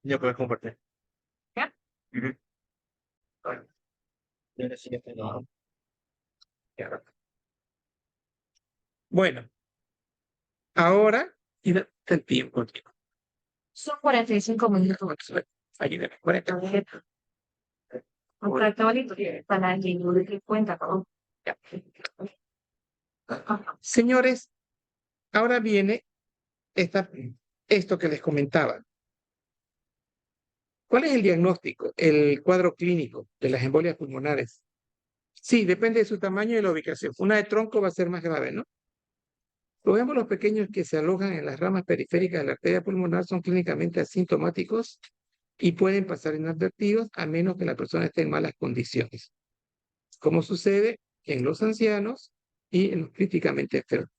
Ya puedes compartir. ¿Ya? Ujú. Bueno, ya le sigue teniendo. Ya. Bueno, ahora tiene el tiempo. Son 45 minutos. Ahí de 40 minutos. Correcto, para que no le cuenta, ¿no? Ya. Señores, ahora viene esto que les comentaba. ¿Cuál es el diagnóstico, el cuadro clínico de las embolias pulmonares? Sí, depende de su tamaño y la ubicación. Una de tronco va a ser más grave, ¿no? Los émbolos pequeños que se alojan en las ramas periféricas de la arteria pulmonar son clínicamente asintomáticos y pueden pasar inadvertidos a menos que la persona esté en malas condiciones, como sucede en los ancianos y en los críticamente enfermos.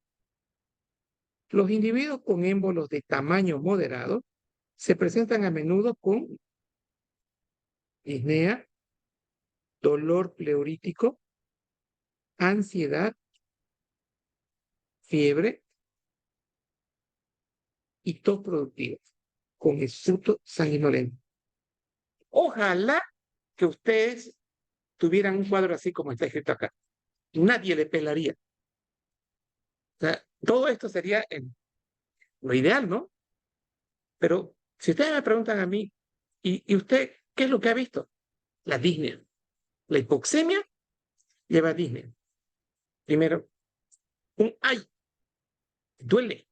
Los individuos con émbolos de tamaño moderado se presentan a menudo con disnea, dolor pleurítico, ansiedad, fiebre y tos productiva, con exudto sanguinolento. Ojalá que ustedes tuvieran un cuadro así como está escrito acá. Nadie le pelaría. O sea, todo esto sería lo ideal, ¿no? Pero si ustedes me preguntan a mí, ¿y usted qué es lo que ha visto? La disnea. La hipoxemia lleva disnea. Primero, un ay, duele,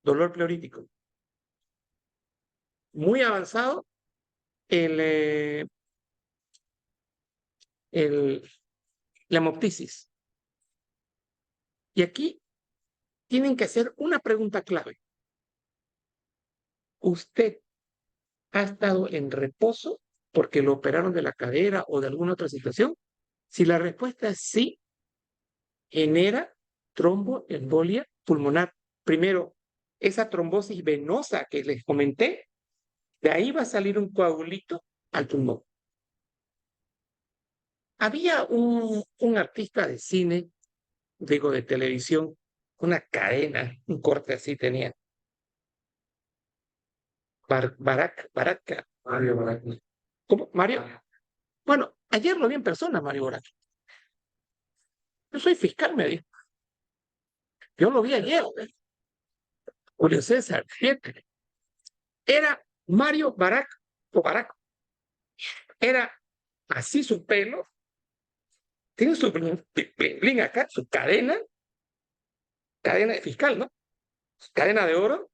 dolor pleurítico. Muy avanzado, el, eh, el, la hemoptisis. Y aquí tienen que hacer una pregunta clave. ¿Usted ha estado en reposo porque lo operaron de la cadera o de alguna otra situación? Si la respuesta es sí, genera tromboembolia pulmonar. Primero, esa trombosis venosa que les comenté, de ahí va a salir un coagulito al pulmón. Había un artista de cine, digo de televisión, una cadena, un corte así tenía. Mario Barack. ¿Cómo? Mario. Bueno, ayer lo vi en persona, Mario Barack. Yo soy fiscal, me dijo. Yo lo vi ayer. Julio César, fíjate. Era Mario Barack o Barack. Era así su pelo, tiene su bling acá, su cadena de fiscal, ¿no? Su cadena de oro.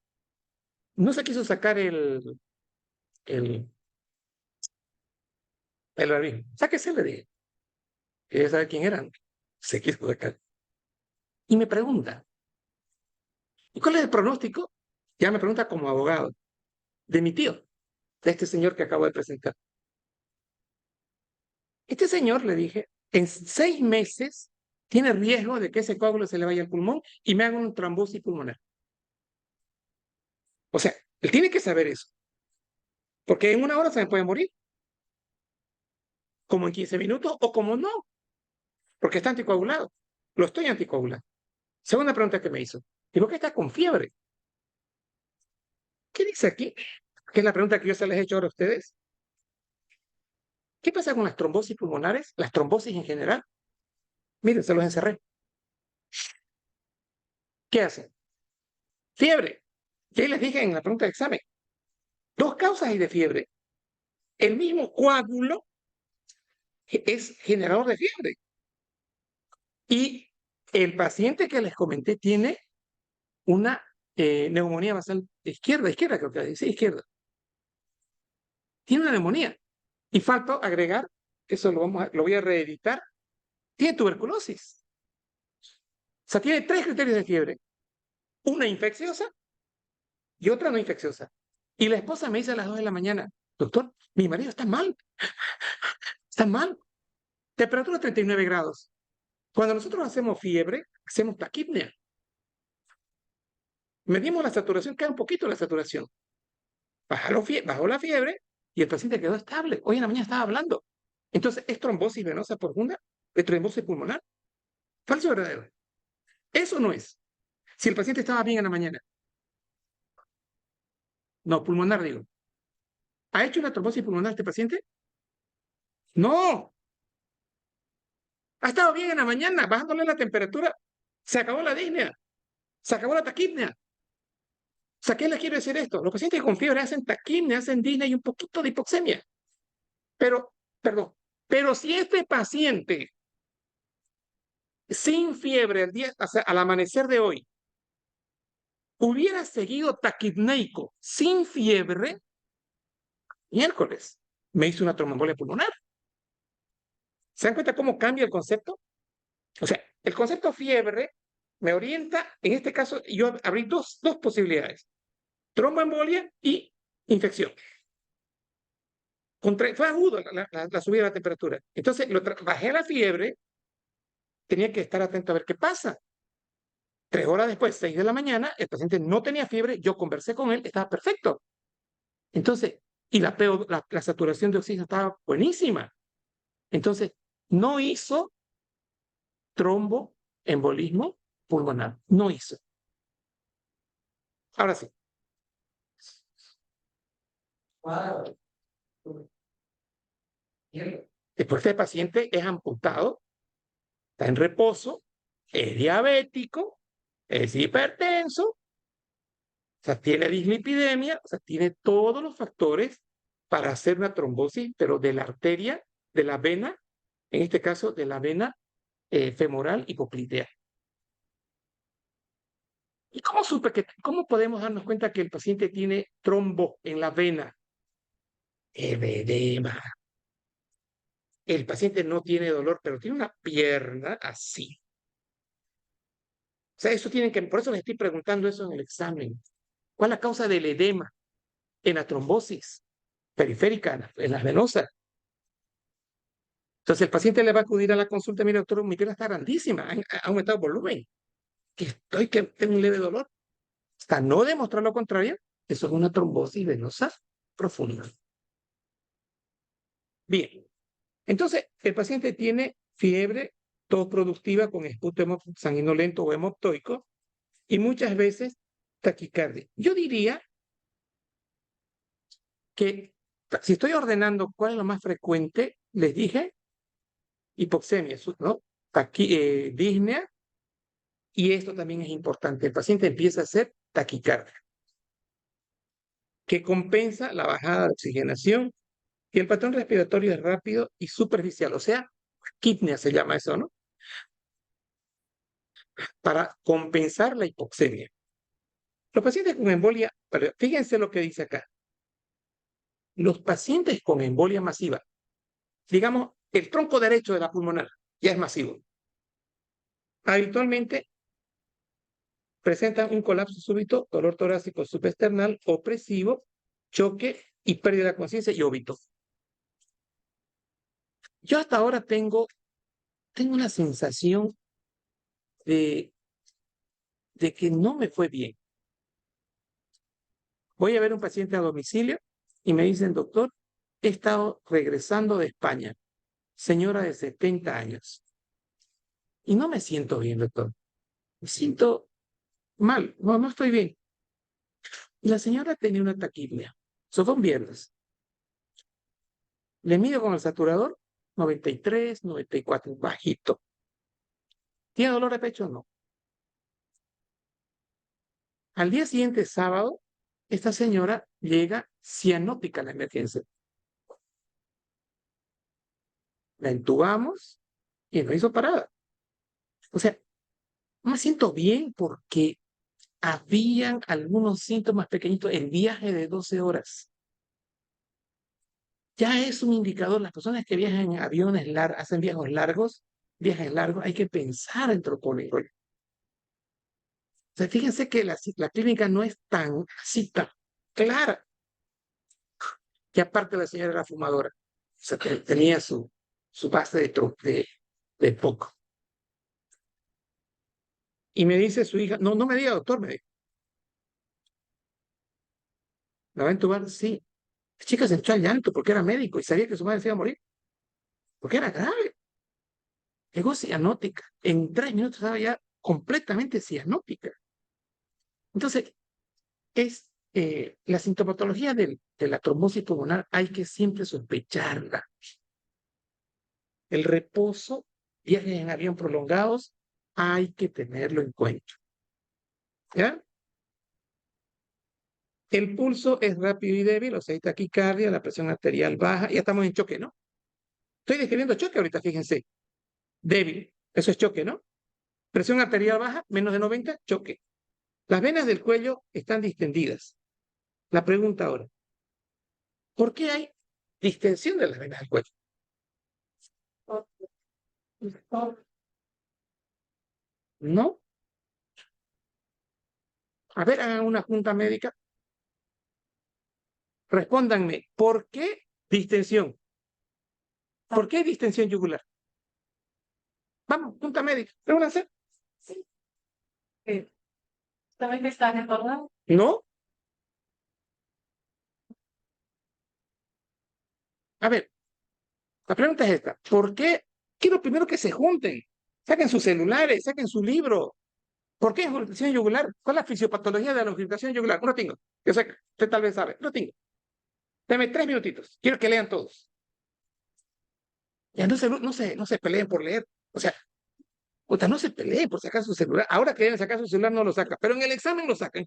No se quiso sacar el, el barbín. Sáquese, le dije. Quería saber quién eran. Se quiso sacar. Y me pregunta, ¿y cuál es el pronóstico? Ya me pregunta como abogado de mi tío, de este señor que acabo de presentar. Este señor, le dije, en 6 meses tiene riesgo de que ese coágulo se le vaya al pulmón y me haga un trombosis pulmonar. O sea, él tiene que saber eso, porque en 1 hora se me puede morir, como en 15 minutos o como no, porque está anticoagulado. Lo estoy anticoagulando. Segunda pregunta que me hizo. ¿Y por qué está con fiebre? ¿Qué dice aquí? Que es la pregunta que yo se les he hecho ahora a ustedes. ¿Qué pasa con las trombosis pulmonares? Las trombosis en general. Miren, se los encerré. ¿Qué hacen? Fiebre. Ya les dije en la pregunta de examen. 2 causas hay de fiebre. El mismo coágulo es generador de fiebre. Y el paciente que les comenté tiene una neumonía basal izquierda creo que sí, izquierda. Tiene una neumonía. Y falta agregar, eso lo voy a reeditar, tiene tuberculosis. O sea, tiene 3 criterios de fiebre. Una infecciosa y otra no infecciosa. Y la esposa me dice a las 2 de la mañana, doctor, mi marido está mal. Temperatura 39 grados. Cuando nosotros hacemos fiebre, hacemos taquipnea. Medimos la saturación, queda un poquito la saturación. Bajó la fiebre y el paciente quedó estable. Hoy en la mañana estaba hablando. Entonces, ¿es trombosis venosa profunda? ¿Es trombosis pulmonar? ¿Falso o verdadero? Eso no es. Si el paciente estaba bien en la mañana. No, pulmonar digo. ¿Ha hecho una trombosis pulmonar este paciente? No. Ha estado bien en la mañana, bajándole la temperatura. Se acabó la disnea. Se acabó la taquipnea. O sea, ¿qué les quiero decir esto? Los pacientes con fiebre hacen taquipnea, hacen disnea y un poquito de hipoxemia. Pero, perdón, pero si este paciente sin fiebre o sea, al amanecer de hoy hubiera seguido taquipneico sin fiebre, miércoles me hizo una tromboembolia pulmonar. ¿Se dan cuenta cómo cambia el concepto? O sea, el concepto fiebre me orienta, en este caso, yo abrí dos posibilidades: tromboembolia y infección. Fue agudo la subida de la temperatura. Entonces, bajé la fiebre, tenía que estar atento a ver qué pasa. 3 horas después, 6 de la mañana, el paciente no tenía fiebre, yo conversé con él, estaba perfecto. Entonces, y la saturación de oxígeno estaba buenísima. Entonces, no hizo tromboembolismo pulmonar, no hizo. Ahora sí. Después este paciente es amputado, está en reposo, es diabético, es hipertenso, o sea, tiene dislipidemia, o sea, tiene todos los factores para hacer una trombosis, pero de la arteria, de la vena, en este caso de la vena femoral hipoplitea. ¿Y cómo podemos darnos cuenta que el paciente tiene trombo en la vena? El edema. El paciente no tiene dolor, pero tiene una pierna así. O sea, por eso les estoy preguntando eso en el examen. ¿Cuál es la causa del edema en la trombosis periférica, en la venosa? Entonces el paciente le va a acudir a la consulta: mire, doctor, mi pierna está grandísima, ha aumentado el volumen, que tengo un leve dolor. Hasta no demostrar lo contrario, eso es una trombosis venosa profunda. Bien, entonces el paciente tiene fiebre, tos productiva con esputo sanguinolento o hemoptoico y muchas veces taquicardia. Yo diría que si estoy ordenando cuál es lo más frecuente, les dije hipoxemia, ¿no? Disnea, y esto también es importante. El paciente empieza a hacer taquicardia, que compensa la bajada de oxigenación, y el patrón respiratorio es rápido y superficial, o sea, quipnea se llama eso, ¿no? Para compensar la hipoxemia. Los pacientes con embolia, fíjense lo que dice acá. Los pacientes con embolia masiva, digamos, el tronco derecho de la pulmonar ya es masivo. Habitualmente presentan un colapso súbito, dolor torácico subesternal, opresivo, choque y pérdida de conciencia y óbito. Yo hasta ahora tengo una sensación de que no me fue bien. Voy a ver un paciente a domicilio y me dicen: doctor, he estado regresando de España, señora de 70 años, y no me siento bien, doctor. Me siento mal, no estoy bien. Y la señora tenía una taquipnea. Eso fue un viernes. Le mido con el saturador 93, 94, bajito. ¿Tiene dolor de pecho? No. Al día siguiente, sábado, esta señora llega cianótica a la emergencia. La entubamos y no hizo parada. O sea, no me siento bien porque habían algunos síntomas pequeñitos. El viaje de 12 horas ya es un indicador. Las personas que viajan en aviones largos, hacen viajes largos, hay que pensar en troponio. O sea, fíjense que la clínica no es tan así, tan clara. Que aparte la señora era fumadora. O sea, tenía su base de poco. Y me dice su hija: no me diga, doctor, me dijo. ¿La va a entubar? Sí. La chica se echó al llanto porque era médico y sabía que su madre se iba a morir. Porque era grave. Llegó cianótica. En 3 minutos estaba ya completamente cianótica. Entonces, es la sintomatología de la trombosis pulmonar hay que siempre sospecharla. El reposo, viajes en avión prolongados, hay que tenerlo en cuenta. ¿Ya? El pulso es rápido y débil, o sea, hay taquicardia, la presión arterial baja, ya estamos en choque, ¿no? Estoy describiendo choque ahorita, fíjense. Débil, eso es choque, ¿no? Presión arterial baja, menos de 90, choque. Las venas del cuello están distendidas. La pregunta ahora, ¿por qué hay distensión de las venas del cuello? ¿No? A ver, hagan una junta médica. Respóndanme, ¿por qué distensión? ¿Por qué distensión yugular? Vamos, junta médica, reúnanse. Sí. ¿También me están recordando? ¿No? A ver, la pregunta es esta. ¿Por qué? Quiero primero que se junten. Saquen sus celulares, saquen su libro. ¿Por qué regurgitación yugular? ¿Cuál es la fisiopatología de la regurgitación yugular? No lo tengo. Yo sé que usted tal vez sabe. No lo tengo. Deme 3 minutitos. Quiero que lean todos. Ya no se peleen por leer. O sea, puta, no se peleen por sacar su celular. Ahora que deben sacar su celular no lo sacan, pero en el examen lo sacan.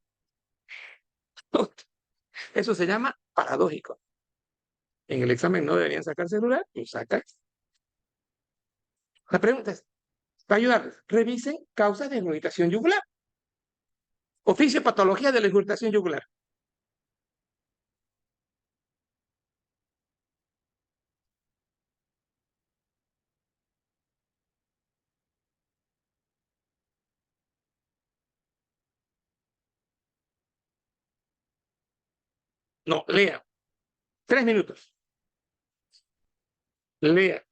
Eso se llama paradójico. En el examen no deberían sacar celular, lo sacan. La pregunta es, para ayudarles, revisen causas de regurgitación yugular. Oficio patología de la regurgitación yugular. No, lea. 3 minutos. Lea.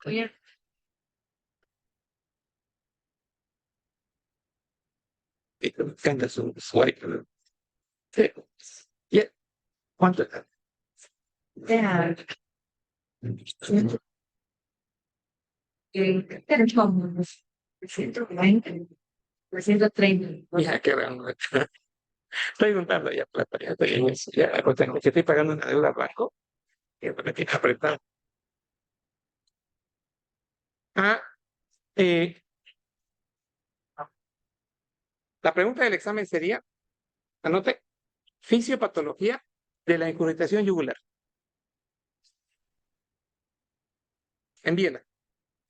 Oye, Canta su wipe. Sí. ¿Cuánto está? deja. Como 120, 130. Ya, qué bueno. Estoy juntando ya plata, ya estoy en eso. Ya, lo tengo, que estoy pagando una deuda al banco. Y me tiene apretado. Ah, eh, la pregunta del examen sería, anote, fisiopatología de la incurritación yugular en Viena.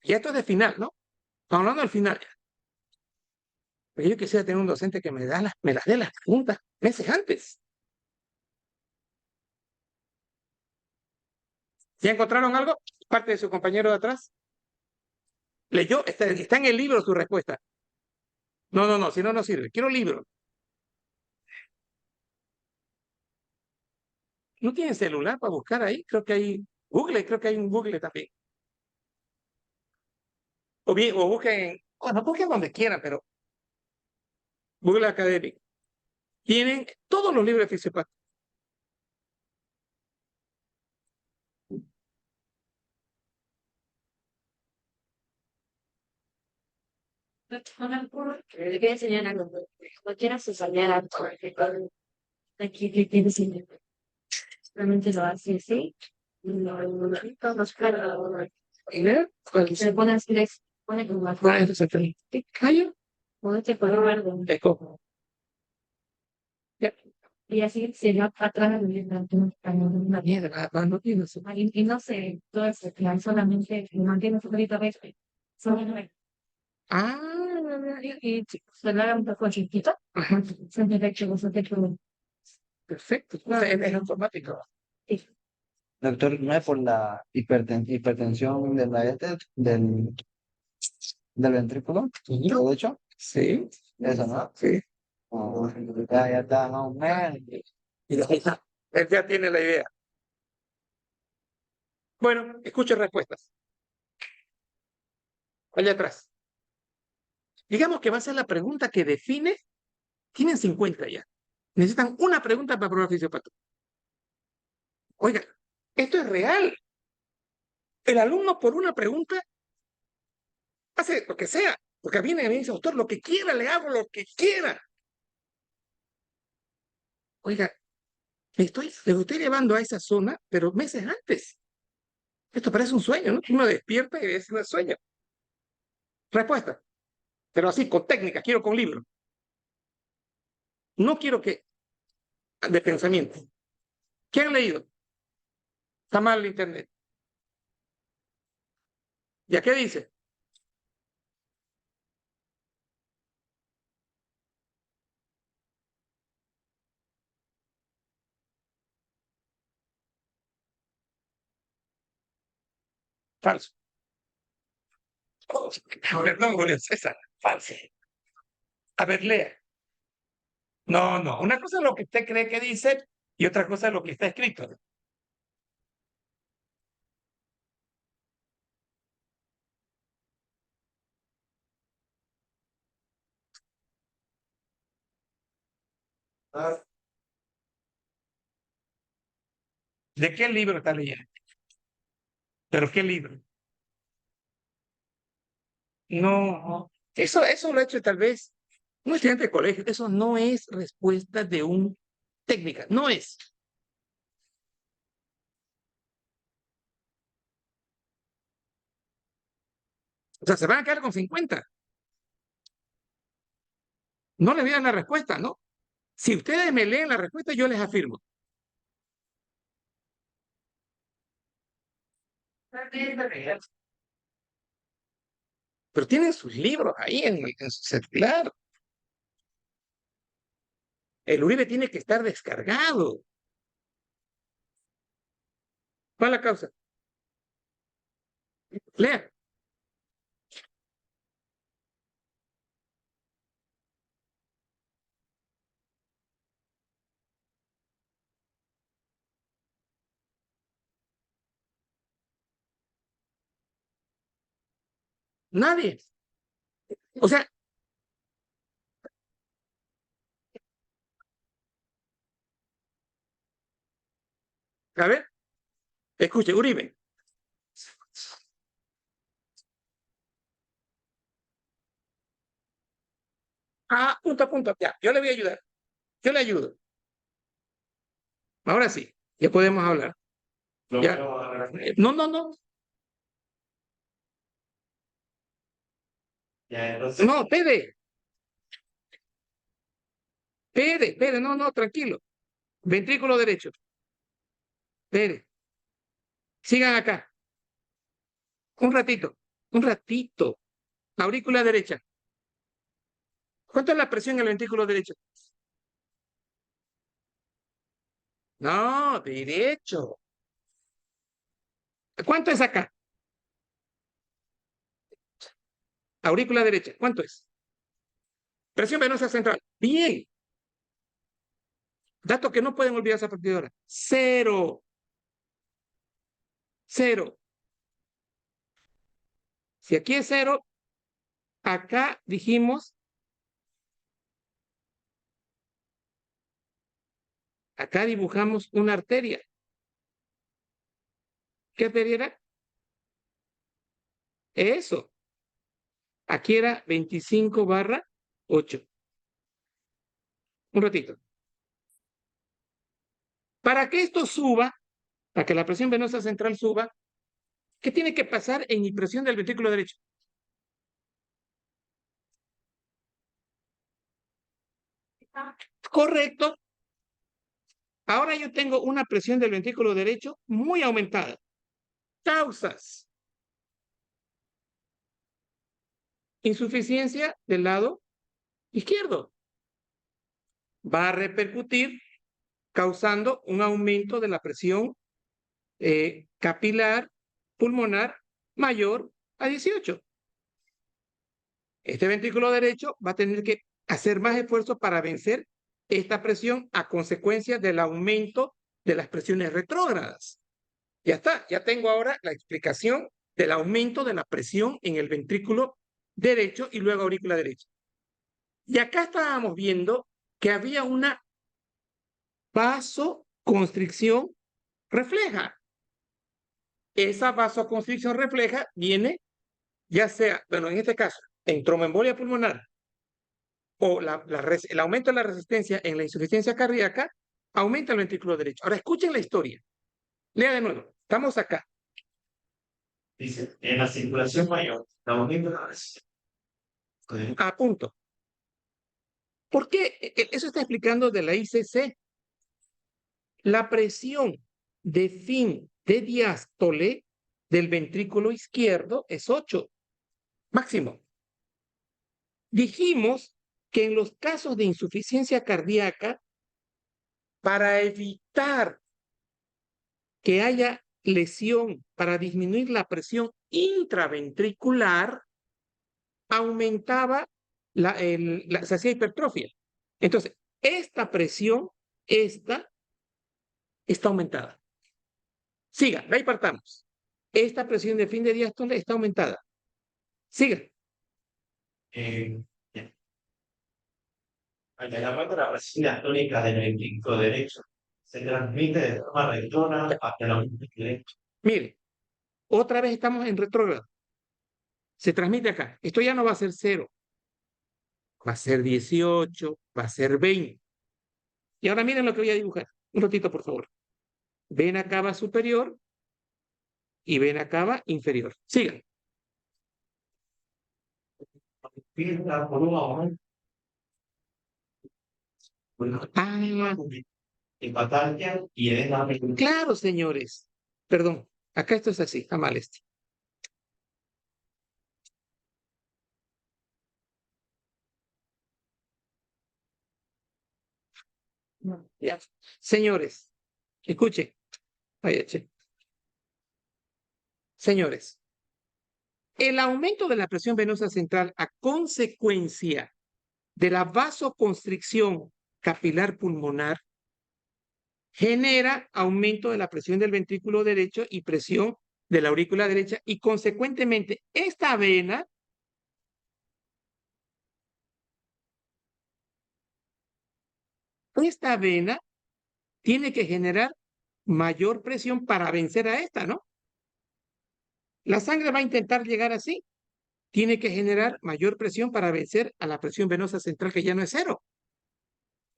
Y esto es de final, ¿no? Estamos hablando del final ya. Porque yo quisiera tener un docente que me las dé las preguntas meses antes. ¿Ya encontraron algo? Parte de su compañero de atrás. ¿Leyó? Está en el libro su respuesta. No, si no, no sirve. Quiero libro. ¿No tienen celular para buscar ahí? Creo que hay Google, creo que hay un Google también. O bien, o busquen, bueno, busquen donde quieran, pero Google Academic. Tienen todos los libros de fisiopatía. Le voy a enseñar algo. No quieras enseñar algo. Aquí que tienes solamente lo hace así. Todos los planos. Se pone así, se pone como afuera. ¿Qué callo? Pone este color verde. Es como, ya, Y así se va atrás de una mierda, no tiene eso. y no sé, todo eso, claro, solamente mantiene su carita verde. Solamente. Ah, Y se le haga un poco chiquito. ajá, Se me ha hecho, se te ha hecho. perfecto. Es automático. Doctor, no es por la hipertensión de del ventrículo, de hecho, Sí, eso, ¿no? sí. Oh, ya está, no, man. Y él ya tiene la idea. Bueno, escuche respuestas. Allá atrás. Digamos que va a ser la pregunta que define. Tienen 50 ya. Necesitan una pregunta para probar fisiopatía. Oiga, esto es real. El alumno por una pregunta hace lo que sea. Porque viene y me dice, doctor, lo que quiera, le hago lo que quiera. Oiga, le estoy llevando a esa zona, pero meses antes. Esto parece un sueño, ¿no? Uno despierta y es un sueño. Respuesta, pero así, con técnica, quiero con libro. No quiero que de pensamiento. ¿Qué han leído? Está mal el internet. ¿Ya qué dice? Falso. A ver, no, Julio César, falso. A ver, lea. No, no. Una cosa es lo que usted cree que dice y otra cosa es lo que está escrito. ¿De qué libro está leyendo? ¿Pero qué libro? No, eso lo ha hecho tal vez un estudiante de colegio. Eso no es respuesta de un técnica, no es. O sea, se van a quedar con 50. No les voy a dar la respuesta, ¿no? Si ustedes me leen la respuesta, yo les afirmo. Pero tienen sus libros ahí en su celular. El Uribe tiene que estar descargado. ¿Cuál es la causa? Lea. Nadie. O sea, a ver, escuche, Uribe. Ah, punto a punto. Ya, yo le voy a ayudar. Yo le ayudo. Ahora sí, ya podemos hablar. Ya. No, no, no. No, Pere, no, no, tranquilo. Ventrículo derecho. Pere, sigan acá. Un ratito. Aurícula derecha. ¿Cuánto es la presión en el ventrículo derecho? No, derecho. ¿Cuánto es acá? Aurícula derecha. ¿Cuánto es? Presión venosa central. Bien. Dato que no pueden olvidarse a partir de ahora. Cero. Cero. Si aquí es cero, acá dijimos, acá dibujamos una arteria. ¿Qué arteria era? Eso. Aquí era 25/8. Un ratito. Para que esto suba, para que la presión venosa central suba, ¿qué tiene que pasar en mi presión del ventrículo derecho? Correcto. Ahora yo tengo una presión del ventrículo derecho muy aumentada. Causas. Insuficiencia del lado izquierdo. Va a repercutir causando un aumento de la presión capilar pulmonar mayor a 18. Este ventrículo derecho va a tener que hacer más esfuerzo para vencer esta presión a consecuencia del aumento de las presiones retrógradas. Ya está, ya tengo ahora la explicación del aumento de la presión en el ventrículo derecho y luego aurícula derecha. Y acá estábamos viendo que había una vasoconstricción refleja. Esa vasoconstricción refleja viene ya sea, bueno, en este caso, en tromboembolia pulmonar o el aumento de la resistencia en la insuficiencia cardíaca aumenta el ventrículo derecho. Ahora escuchen la historia. Lea de nuevo. Estamos acá. Dice, en la circulación mayor, aumenta la presión. A punto. ¿Por qué? Eso está explicando de la ICC. La presión de fin de diástole del ventrículo izquierdo es 8, máximo. Dijimos que en los casos de insuficiencia cardíaca, para evitar que haya lesión, para disminuir la presión intraventricular, aumentaba se hacía hipertrofia. Entonces, esta presión, está aumentada. Siga, ahí partamos. Esta presión de fin de diástole está aumentada. Siga. Ya. Al aumento de la presión diastólica del ventrículo derecho se transmite de forma retrógrada hacia el aumento derecho. Mire, otra vez estamos en retrógrado. Se transmite acá. Esto ya no va a ser 0. Va a ser 18, va a ser 20. Y ahora miren lo que voy a dibujar. Un ratito, por favor. Vena cava superior y vena cava inferior. Sigan. Empieza por un aumento. Ah, Hipatasia y edema. claro, señores. Perdón, acá esto es así, está mal este. Ya. Señores, escuchen. Vaya, che. Señores, el aumento de la presión venosa central a consecuencia de la vasoconstricción capilar pulmonar genera aumento de la presión del ventrículo derecho y presión de la aurícula derecha, y consecuentemente esta vena tiene que generar mayor presión para vencer a esta, ¿no? La sangre va a intentar llegar así. Tiene que generar mayor presión para vencer a la presión venosa central, que ya no es 0.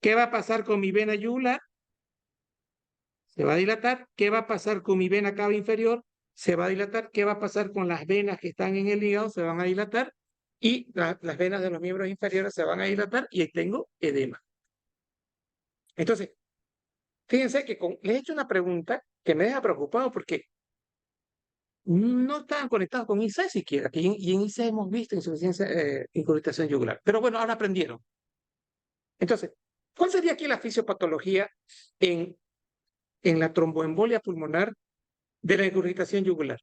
¿Qué va a pasar con mi vena yugular? Se va a dilatar. ¿Qué va a pasar con mi vena cava inferior? Se va a dilatar. ¿Qué va a pasar con las venas que están en el hígado? Se van a dilatar. Y las venas de los miembros inferiores se van a dilatar y ahí tengo edema. Entonces, fíjense que les he hecho una pregunta que me deja preocupado porque no estaban conectados con IC siquiera, y en IC hemos visto insuficiencia, incurgitación yugular. Pero bueno, ahora aprendieron. Entonces, ¿cuál sería aquí la fisiopatología en la tromboembolia pulmonar de la incurgitación yugular?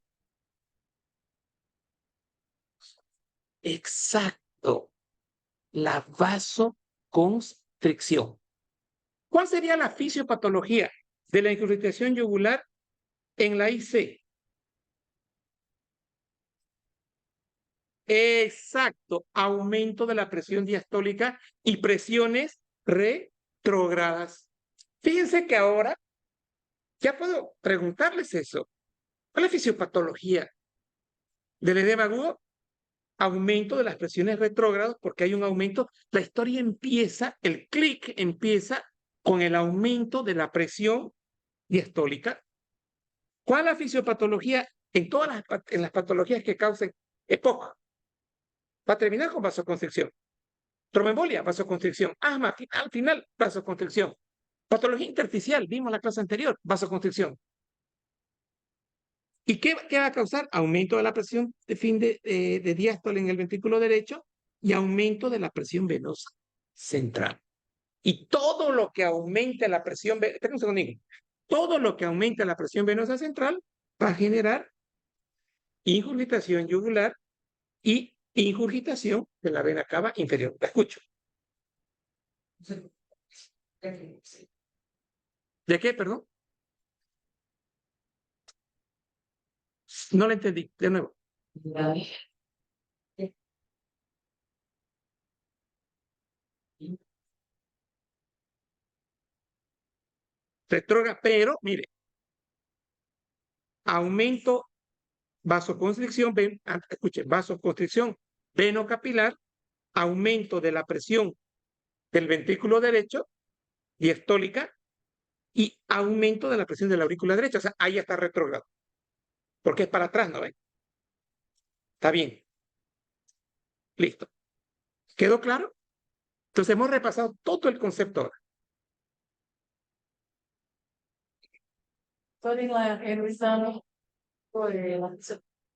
Exacto, la vasoconstricción. ¿Cuál sería la fisiopatología de la incurgitación yugular en la IC? Exacto, aumento de la presión diastólica y presiones retrógradas. Fíjense que ahora ya puedo preguntarles eso. ¿Cuál es la fisiopatología del edema agudo? Aumento de las presiones retrógradas, porque hay un aumento. La historia empieza, el clic empieza con el aumento de la presión diastólica. ¿Cuál es la fisiopatología en todas las patologías que causen EPOC? Va a terminar con vasoconstricción. Tromboembolia, vasoconstricción. Asma, al final, vasoconstricción. Patología intersticial, vimos la clase anterior, vasoconstricción. ¿Y qué va a causar? Aumento de la presión de fin de diástole en el ventrículo derecho y aumento de la presión venosa central. Y todo lo que aumente la presión, espera un segundito, todo lo que aumente la presión venosa central va a generar ingurgitación yugular y ingurgitación de la vena cava inferior. La escucho. ¿De qué, perdón? No lo entendí, de nuevo. Retrógrada, pero mire, aumento, vasoconstricción, escuche, vasoconstricción venocapilar, aumento de la presión del ventrículo derecho, diastólica, y aumento de la presión de la aurícula derecha. O sea, ahí está retrógrado. Porque es para atrás, ¿no ven? Está bien. Listo. ¿Quedó claro? Entonces hemos repasado todo el concepto ahora. Estoy revisando por la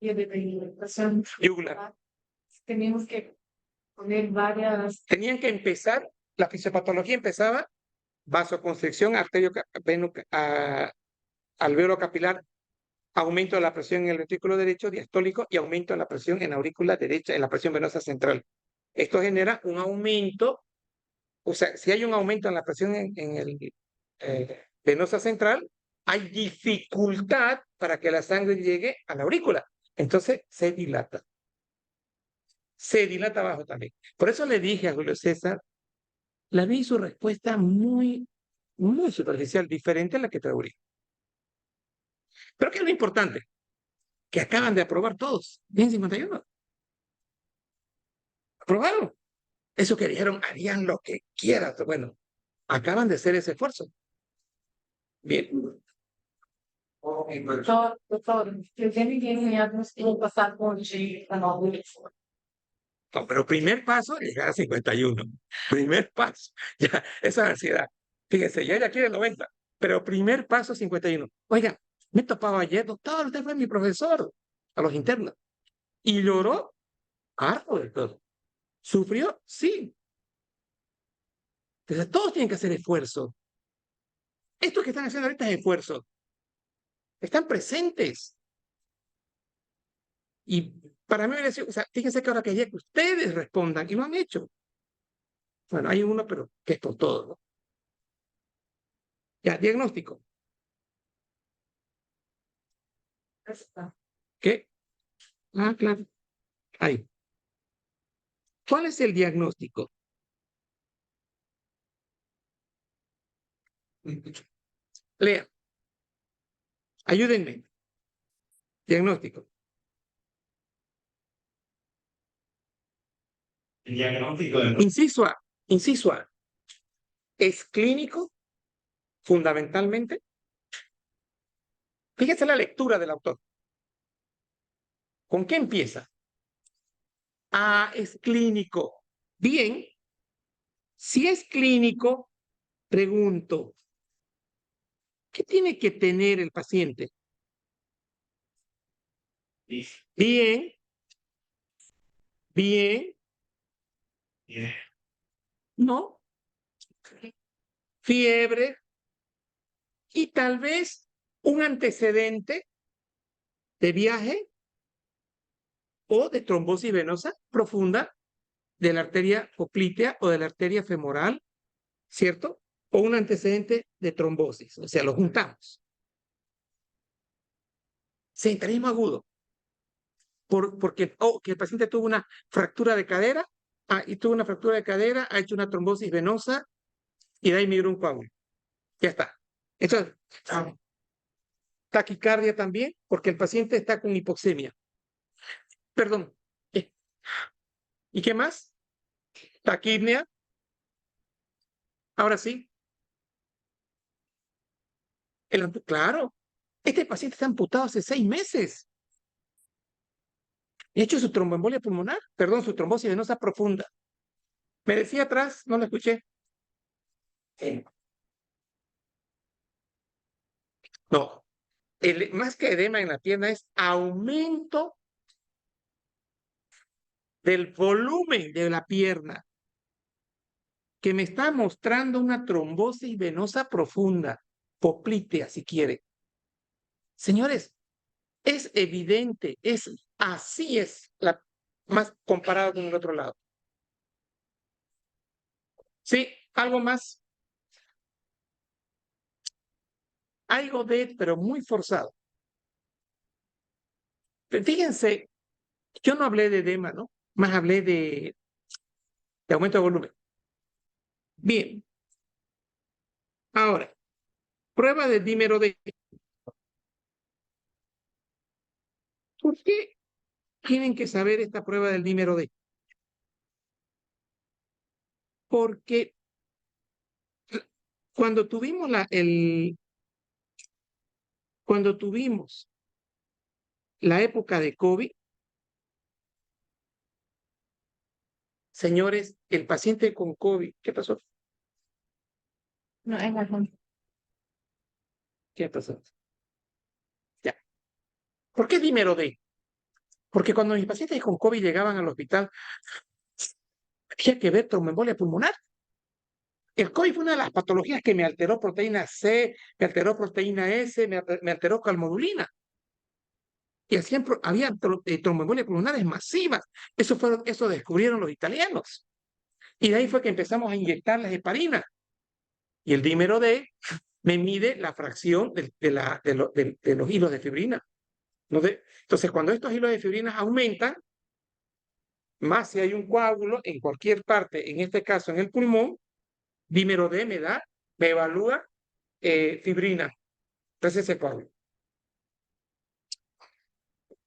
de Yugular. tenemos que poner varias. Tenían que empezar, la fisiopatología empezaba vasoconstricción alveolo capilar, aumento de la presión en el ventrículo derecho diastólico y aumento de la presión en la aurícula derecha, en la presión venosa central. Esto genera un aumento, o sea, si hay un aumento en la presión en el venosa central, hay dificultad para que la sangre llegue a la aurícula. Entonces se dilata. Se dilata abajo también. Por eso le dije a Julio César, la vi su respuesta muy superficial, diferente a la que te abrí. Pero ¿qué es lo importante? Que acaban de aprobar todos, bien 51. Aprobaron. Eso que dijeron, harían lo que quieran. Bueno, acaban de hacer ese esfuerzo. Bien. Doctor, yo tiene años que pasar por No, pero primer paso, llegar a 51. Primer paso. Ya, esa ansiedad. Fíjense, ya quiere 90. Pero primer paso, 51. Oigan, me topaba ayer, doctor, usted fue mi profesor a los internos. Y lloró harto de todo. ¿Sufrió? Sí. Entonces, todos tienen que hacer esfuerzo. Estos que están haciendo ahorita es esfuerzo. Están presentes. Y para mí, o sea, fíjense que ahora que ayer que ustedes respondan y lo han hecho. Bueno, hay uno, pero que es por todo, ¿no? Ya, diagnóstico. ¿Qué? Ah, claro. Ahí. ¿Cuál es el diagnóstico? Lea. Ayúdenme. Diagnóstico. El diagnóstico de Inciso A. Inciso A. ¿Es clínico? Fundamentalmente. Fíjese la lectura del autor. ¿Con qué empieza? A, es clínico. Bien. Si es clínico, pregunto, ¿qué tiene que tener el paciente? Bien, bien, no, fiebre y tal vez un antecedente de viaje o de trombosis venosa profunda de la arteria poplitea o de la arteria femoral, ¿cierto? O un antecedente de trombosis, o sea, lo juntamos. Centralismo agudo, porque que el paciente tuvo una fractura de cadera, y tuvo una fractura de cadera, ha hecho una trombosis venosa y de ahí migró un coágulo. Ya está. Entonces, taquicardia también, porque el paciente está con hipoxemia. Perdón. ¿Y qué más? Taquipnea. Ahora sí. Claro. Este paciente está amputado hace 6 meses. De hecho, su tromboembolia pulmonar, perdón, su trombosis venosa profunda. Me decía atrás, no lo escuché. No, más que edema en la pierna es aumento del volumen de la pierna, que me está mostrando una trombosis venosa profunda, poplitea si quiere. Señores, es evidente, así es, más comparado con el otro lado. Sí, algo más. Algo pero muy forzado. Pero fíjense, yo no hablé de edema, ¿no? Más hablé de aumento de volumen. Bien. Ahora, prueba de dímero D. ¿Por qué tienen que saber esta prueba del dímero D? Porque Cuando tuvimos cuando tuvimos la época de COVID, señores, el paciente con COVID, ¿qué pasó? No, es la gente. ¿Qué pasó? Ya. ¿Por qué dímero D? Porque cuando mis pacientes con COVID llegaban al hospital, había que ver tromboembolia pulmonar. El COVID fue una de las patologías que me alteró proteína C, me alteró proteína S, me alteró calmodulina. Y había tromboembolias pulmonares masivas. Eso descubrieron los italianos. Y de ahí fue que empezamos a inyectar las heparinas. Y el dímero D me mide la fracción de los hilos de fibrina. Entonces, cuando estos hilos de fibrinas aumentan, más si hay un coágulo en cualquier parte, en este caso en el pulmón, dímero D me evalúa fibrina. Entonces ese coágulo.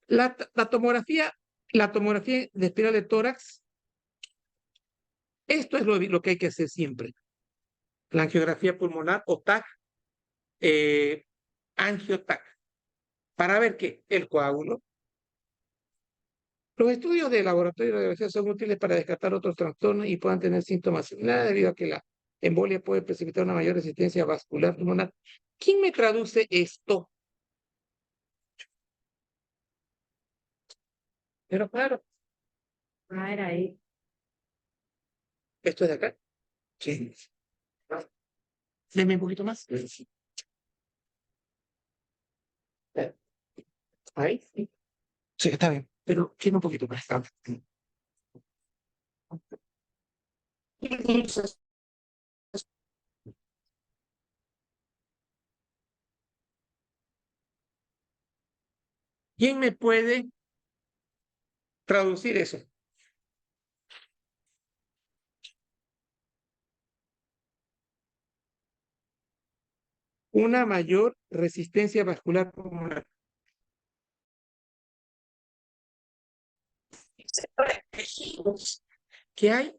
La tomografía de espiral de tórax, esto es lo que hay que hacer siempre. La angiografía pulmonar o TAC, angiotac, para ver que el coágulo. Los estudios de laboratorio de radiología son útiles para descartar otros trastornos y puedan tener síntomas similares debido a que la embolia puede precipitar una mayor resistencia vascular pulmonar. ¿Quién me traduce esto? Pero claro, Ah, era ahí. esto es de acá. Sí. Deme un poquito más. Ahí. Sí, está bien. Pero tiene un poquito más. ¿Quién me puede traducir eso? Una mayor resistencia vascular pulmonar. Que hay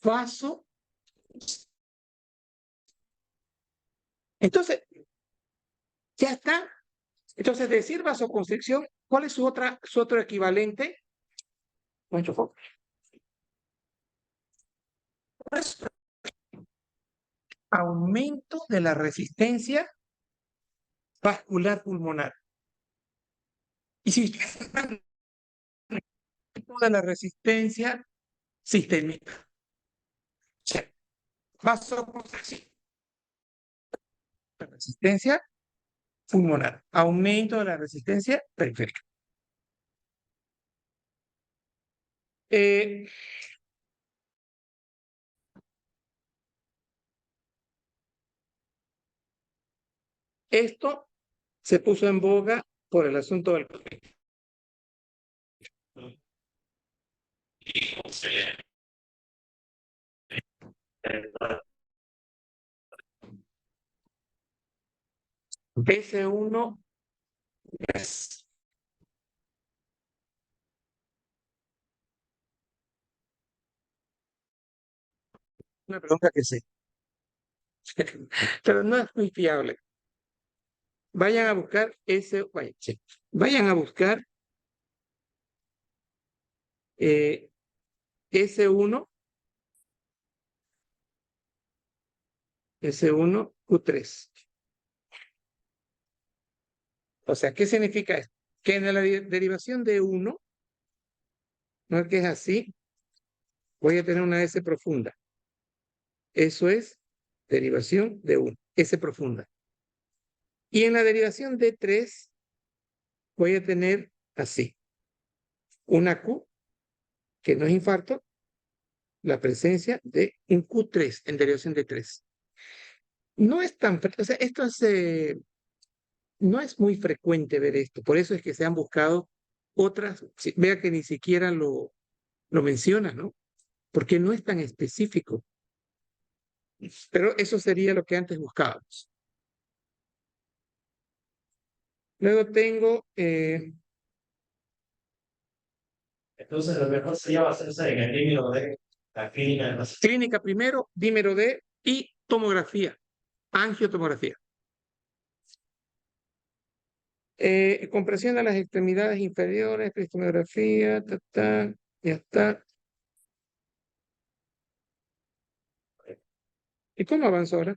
vaso. Entonces, ya está. Entonces, decir vasoconstricción, ¿cuál es su otro equivalente? Mucho foco. Pues, aumento de la resistencia vascular pulmonar. Y si de la resistencia sistémica. O sea, vasoconstricción. Resistencia pulmonar. Aumento de la resistencia periférica. Esto se puso en boga por el asunto del COVID. S1 es una pregunta que sé, pero no es muy fiable. Vayan a buscar vayan a buscar S1 Q3. O sea, ¿qué significa esto? Que en la derivación de 1, no es que es así, voy a tener una S profunda. Eso es derivación de 1, S profunda. Y en la derivación de 3, voy a tener así, una Q, que no es infarto, la presencia de un Q3 en derivación de 3. No es tan, o sea, no es muy frecuente ver esto, por eso es que se han buscado otras, vea que ni siquiera lo menciona, ¿no? Porque no es tan específico. Pero eso sería lo que antes buscábamos. Luego tengo Entonces, lo mejor sería basarse en el término de la clínica de los clínica primero, dímero D y tomografía. Angiotomografía. Compresión de las extremidades inferiores, cristalografía, ya está. ¿Y cómo avanzó ahora?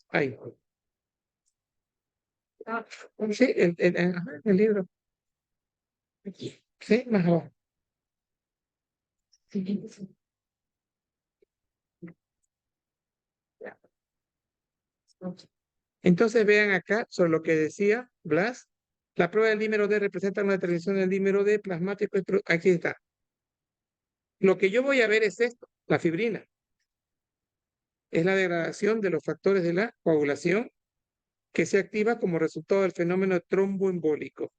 Ahí. Sí, ajá, el libro. Aquí. Sí, más abajo. Entonces vean acá sobre lo que decía Blas. La prueba del dímero D representa una determinación del dímero D plasmático. Aquí está. Lo que yo voy a ver es esto, la fibrina. Es la degradación de los factores de la coagulación que se activa como resultado del fenómeno tromboembólico.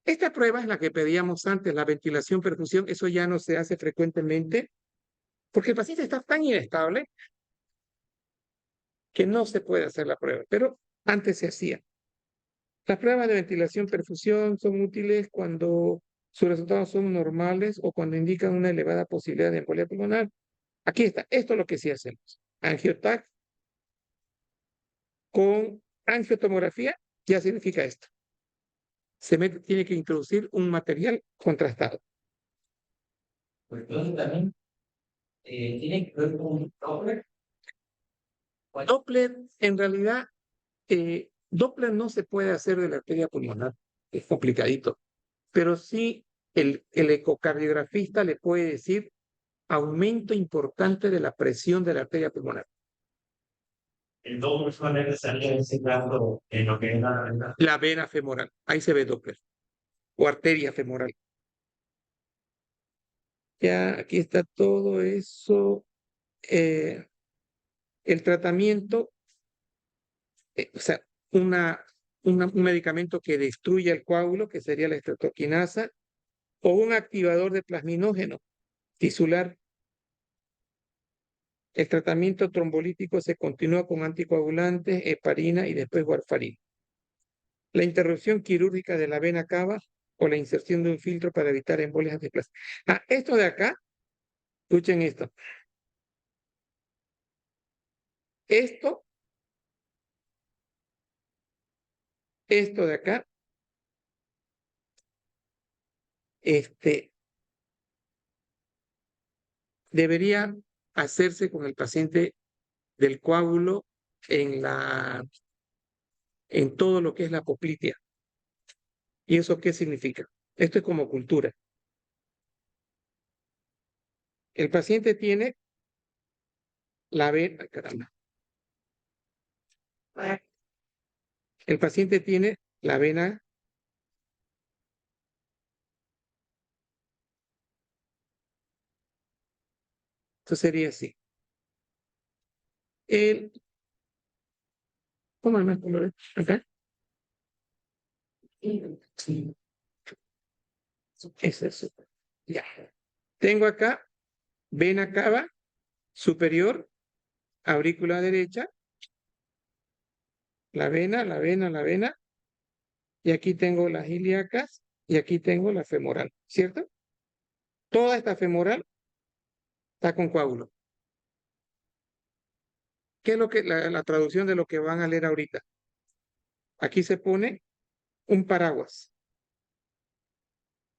Esta prueba es la que pedíamos antes, la ventilación-perfusión. Eso ya no se hace frecuentemente porque el paciente está tan inestable que no se puede hacer la prueba, pero antes se hacía. Las pruebas de ventilación-perfusión son útiles cuando sus resultados son normales o cuando indican una elevada posibilidad de embolia pulmonar. Aquí está, esto es lo que sí hacemos. Angiotac con angiotomografía ya significa esto. Tiene que introducir un material contrastado. Pues entonces también tiene que ver con un Doppler. Doppler, en realidad, Doppler no se puede hacer de la arteria pulmonar, es complicadito, pero sí el ecocardiografista le puede decir aumento importante de la presión de la arteria pulmonar. El doble usualmente salía enseñando en lo que es La vena femoral, ahí se ve Doppler, o arteria femoral. Ya, aquí está todo eso. El tratamiento, o sea, un medicamento que destruya el coágulo, que sería la estreptoquinasa, o un activador de plasminógeno tisular. El tratamiento trombolítico se continúa con anticoagulantes, heparina y después warfarina. La interrupción quirúrgica de la vena cava o la inserción de un filtro para evitar embolias de plasma. Esto de acá, escuchen esto. Esto de acá, debería hacerse con el paciente del coágulo en todo lo que es la poplitea. ¿Y eso qué significa? Esto es como cultura. El paciente tiene la vena, caramba. El paciente tiene la vena esto sería así. ¿Cómo más colores? Acá. Sí. Es eso. Ya. Tengo acá vena cava superior, aurícula derecha, la vena, y aquí tengo las ilíacas y aquí tengo la femoral, ¿cierto? Toda esta femoral está con coágulo. ¿Qué es lo que la traducción de lo que van a leer ahorita? Aquí se pone un paraguas.